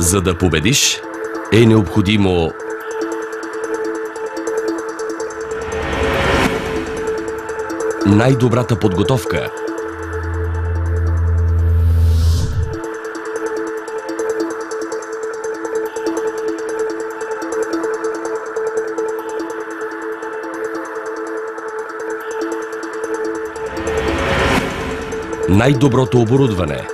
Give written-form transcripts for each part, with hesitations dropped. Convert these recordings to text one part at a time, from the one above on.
За да победиш, е необходимо най-добрата подготовка, най-доброто оборудване,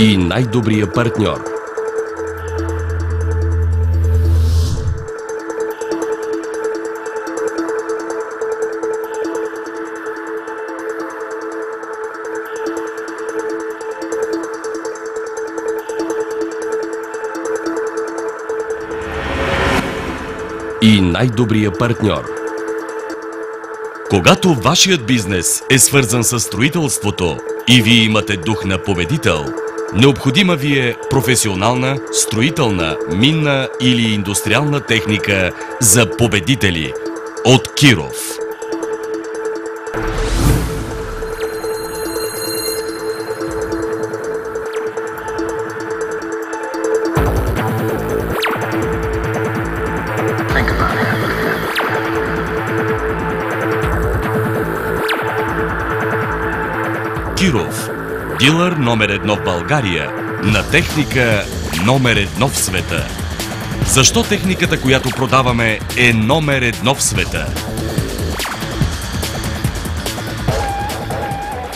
и най-добрия партньор. И най-добрия партньор. Когато вашият бизнес е свързан с строителството и вие имате дух на победител, необходима ви е професионална, строителна, минна или индустриална техника за победители от Киров. Киров, дилър номер 1 в България, на техника номер 1 в света. Защо техниката, която продаваме, е номер 1 в света?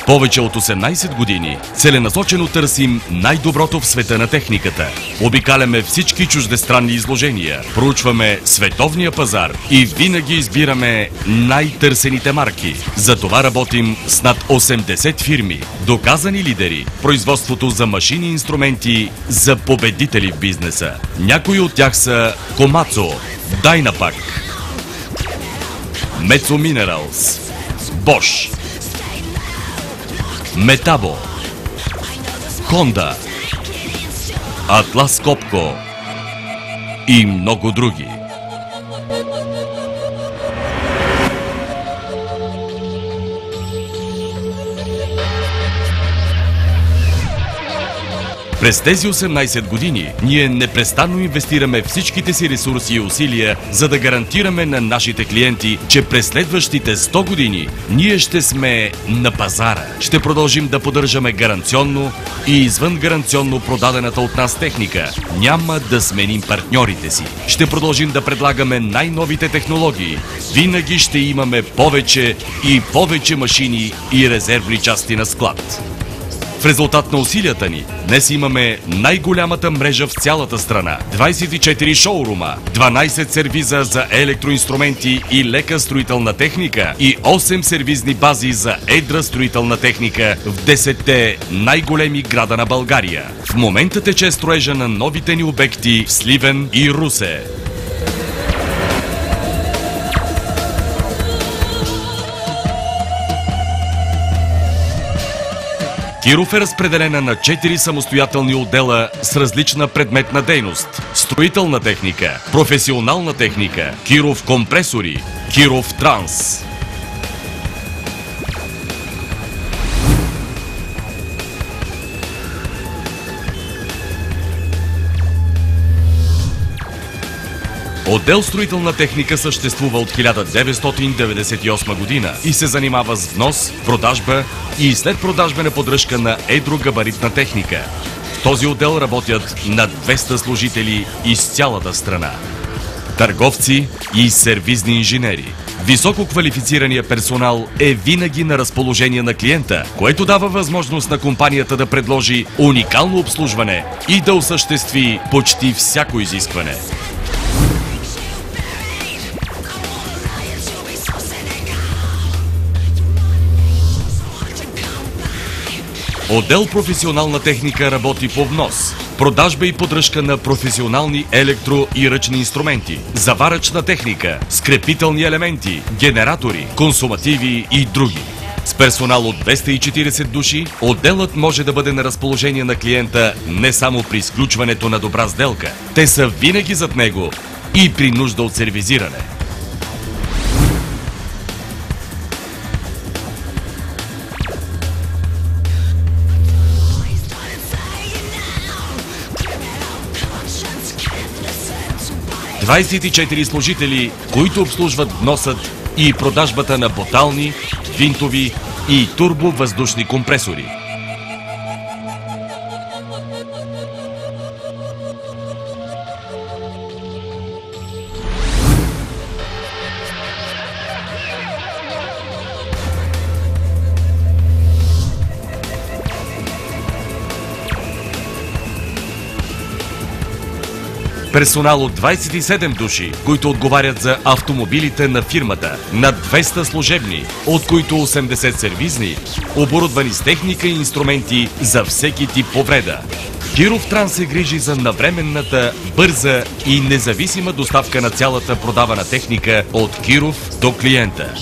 Повече от 18 години целенасочено търсим най-доброто в света на техниката. Обикаляме всички чуждестранни изложения, проучваме световния пазар и винаги избираме най-търсените марки. Затова работим с над 80 фирми, доказани лидери в производството за машини и инструменти за победители в бизнеса. Някои от тях са Komatsu, Dynapac, Metso Minerals, Bosch, Metabo, Honda, Atlas Copco и много други. През тези 18 години ние непрестанно инвестираме всичките си ресурси и усилия, за да гарантираме на нашите клиенти, че през следващите 100 години ние ще сме на пазара. Ще продължим да поддържаме гаранционно и извън гаранционно продадената от нас техника. Няма да сменим партньорите си. Ще продължим да предлагаме най-новите технологии. Винаги ще имаме повече и повече машини и резервни части на склад. В резултат на усилията ни, днес имаме най-голямата мрежа в цялата страна. 24 шоурума, 12 сервиза за електроинструменти и лека строителна техника и 8 сервизни бази за едра строителна техника в 10-те най-големи града на България. В момента тече строежа на новите ни обекти в Сливен и Русе. Киров е разпределена на 4 самостоятелни отдела с различна предметна дейност. Строителна техника, професионална техника, Киров компресори, Киров транс. Отдел строителна техника съществува от 1998 година и се занимава с внос, продажба и следпродажбена поддръжка на едрогабаритна техника. В този отдел работят над 200 служители из цялата страна. Търговци и сервизни инженери. Високо квалифицираният персонал е винаги на разположение на клиента, което дава възможност на компанията да предложи уникално обслужване и да осъществи почти всяко изискване. Отдел професионална техника работи по внос, продажба и поддръжка на професионални електро и ръчни инструменти, заваръчна техника, скрепителни елементи, генератори, консумативи и други. С персонал от 240 души, отделът може да бъде на разположение на клиента не само при сключването на добра сделка. Те са винаги зад него и при нужда от сервизиране. Двадесет и 24 служители, които обслужват вносът и продажбата на ботални, винтови и турбовъздушни компресори. Персонал от 27 души, които отговарят за автомобилите на фирмата, над 200 служебни, от които 80 сервизни, оборудвани с техника и инструменти за всеки тип повреда. Киров Транс се грижи за навременната, бърза и независима доставка на цялата продавана техника от Киров до клиента.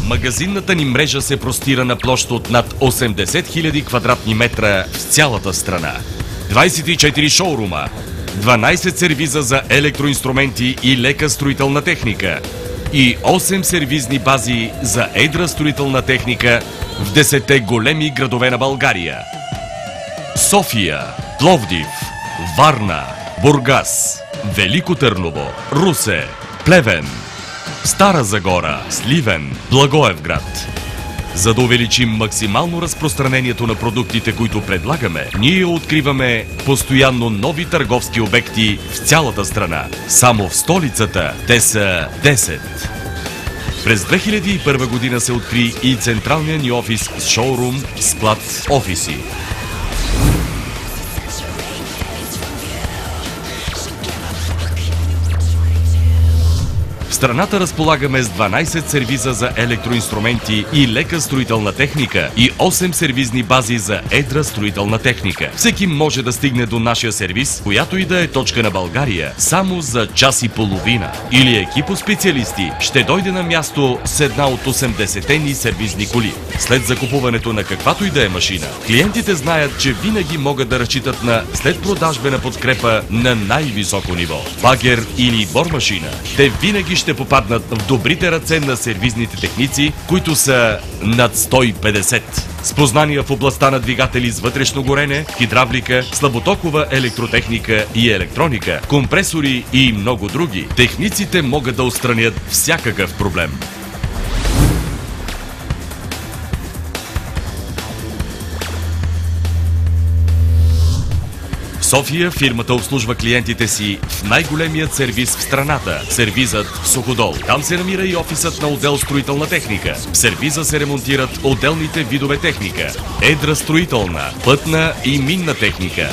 Магазинната ни мрежа се простира на площ от над 80 000 квадратни метра в цялата страна. 24 шоурума, 12 сервиза за електроинструменти и лека строителна техника и 8 сервизни бази за едра строителна техника в 10-те големи градове на България: София, Пловдив, Варна, Бургас, Велико Търново, Русе, Плевен, Стара Загора, Сливен, Благоевград. За да увеличим максимално разпространението на продуктите, които предлагаме, ние откриваме постоянно нови търговски обекти в цялата страна. Само в столицата те са 10. През 2001 година се откри и централният ни офис с шоурум, склад, офиси. В страната разполагаме с 12 сервиза за електроинструменти и лека строителна техника и 8 сервизни бази за едра строителна техника. Всеки може да стигне до нашия сервиз, която и да е точка на България, само за час и половина. Или екип от специалисти ще дойде на място с една от 80-те ни сервизни коли. След закупуването на каквато и да е машина, клиентите знаят, че винаги могат да разчитат на следпродажбена подкрепа на най-високо ниво. Багер или бормашина, те винаги ще попаднат в добрите ръце на сервизните техници, които са над 150. С познания в областта на двигатели с вътрешно горене, хидравлика, слаботокова електротехника и електроника, компресори и много други, техниците могат да отстранят всякакъв проблем. В София фирмата обслужва клиентите си в най-големият сервиз в страната – сервизът в Суходол. Там се намира и офисът на отдел строителна техника. В сервиза се ремонтират отделните видове техника – едра строителна, пътна и минна техника,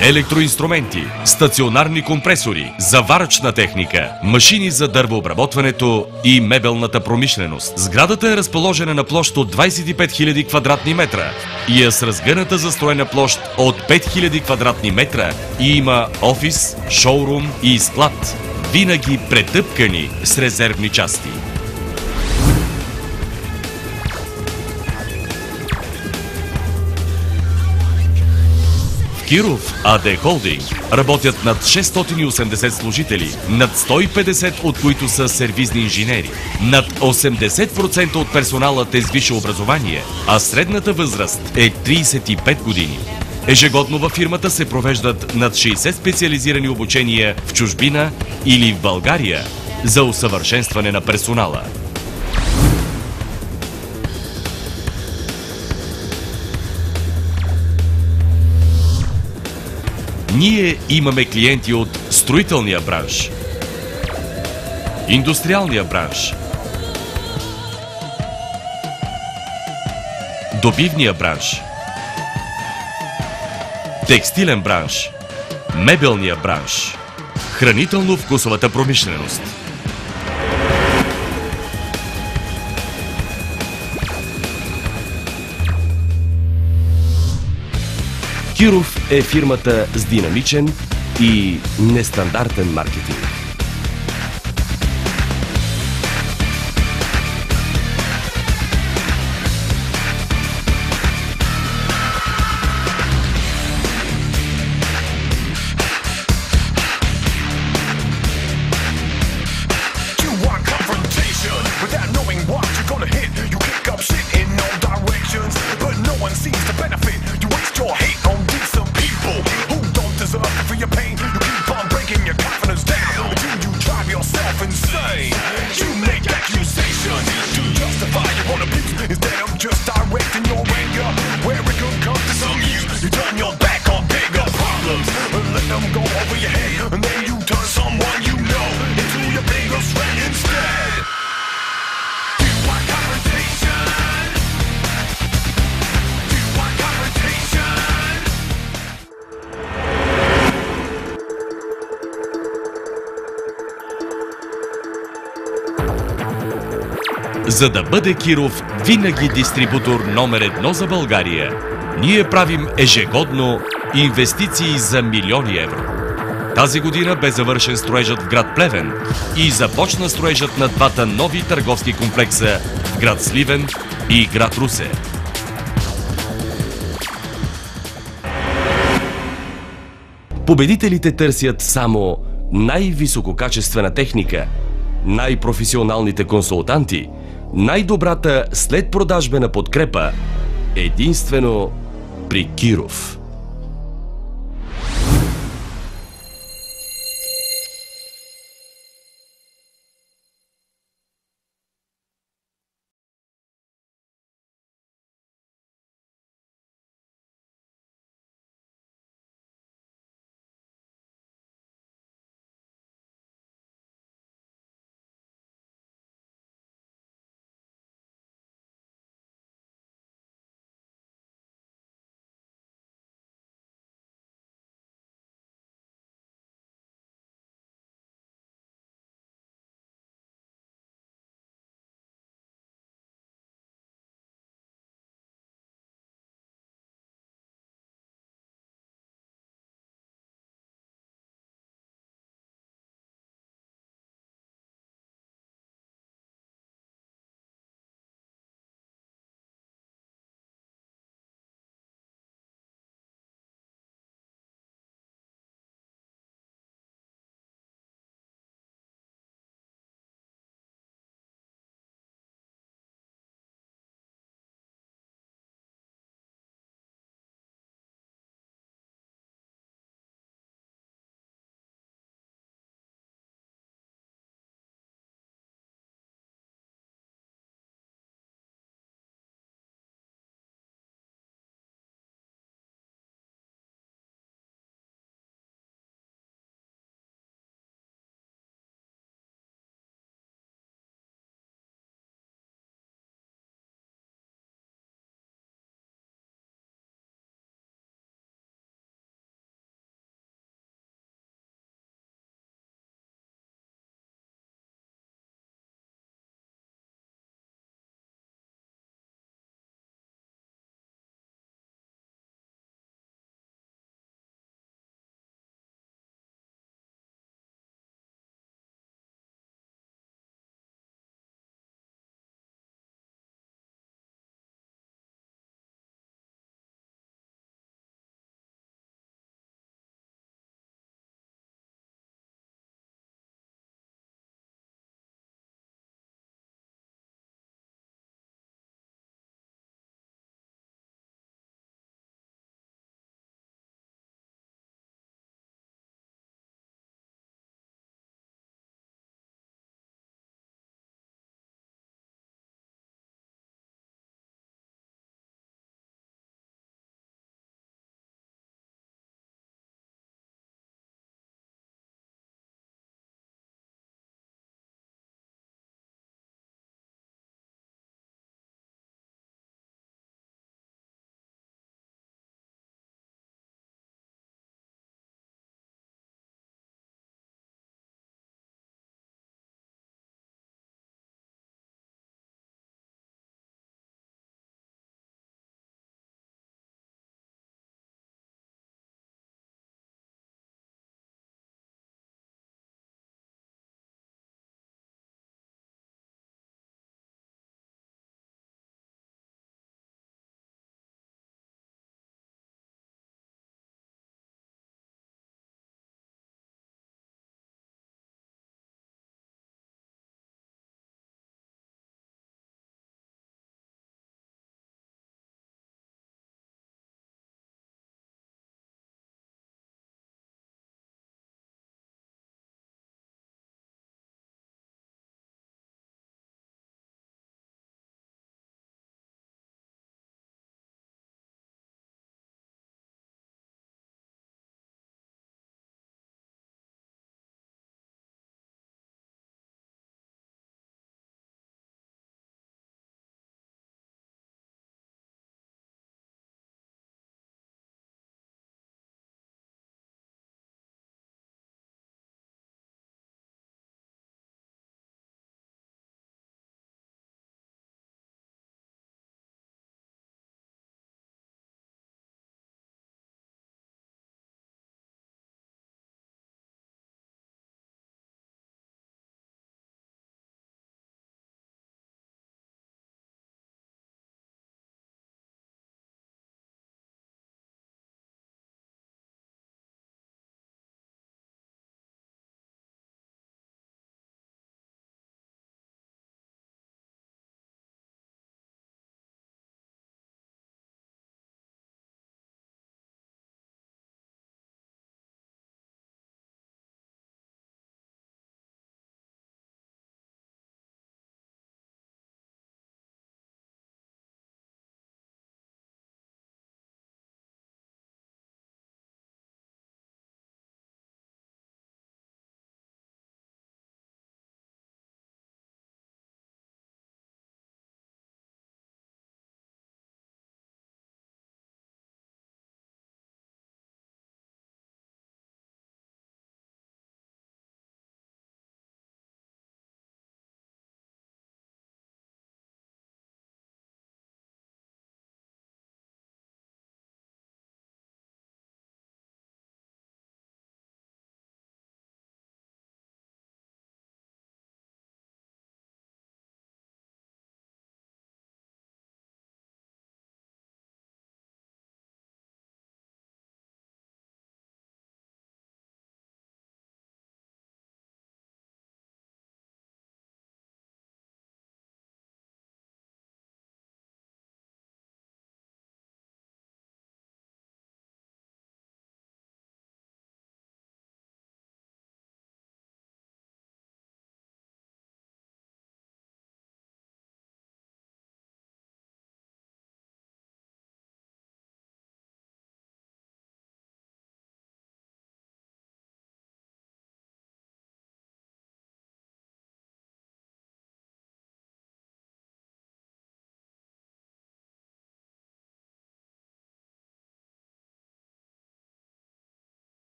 електроинструменти, стационарни компресори, заварачна техника, машини за дървообработването и мебелната промишленост. Сградата е разположена на площ от 25 000 квадратни метра и е с разгъната застроена площ от 5000 квадратни метра и има офис, шоурум и склад, винаги претъпкани с резервни части. Киров АД Холдинг работят над 680 служители, над 150 от които са сервизни инженери. Над 80% от персоналът е с висше образование, а средната възраст е 35 години. Ежегодно във фирмата се провеждат над 60 специализирани обучения в чужбина или в България за усъвършенстване на персонала. Ние имаме клиенти от строителния бранш, индустриалния бранш, добивния бранш, текстилен бранш, мебелния бранш, хранително-вкусовата промишленост. Киров е фирмата с динамичен и нестандартен маркетинг. За да бъде Киров винаги дистрибутор номер 1 за България, ние правим ежегодно инвестиции за милиони евро. Тази година бе завършен строежът в град Плевен и започна строежът на двата нови търговски комплекса в град Сливен и град Русе. Победителите търсят само най-висококачествена техника, най-професионалните консултанти, най-добрата следпродажбена подкрепа единствено при Киров.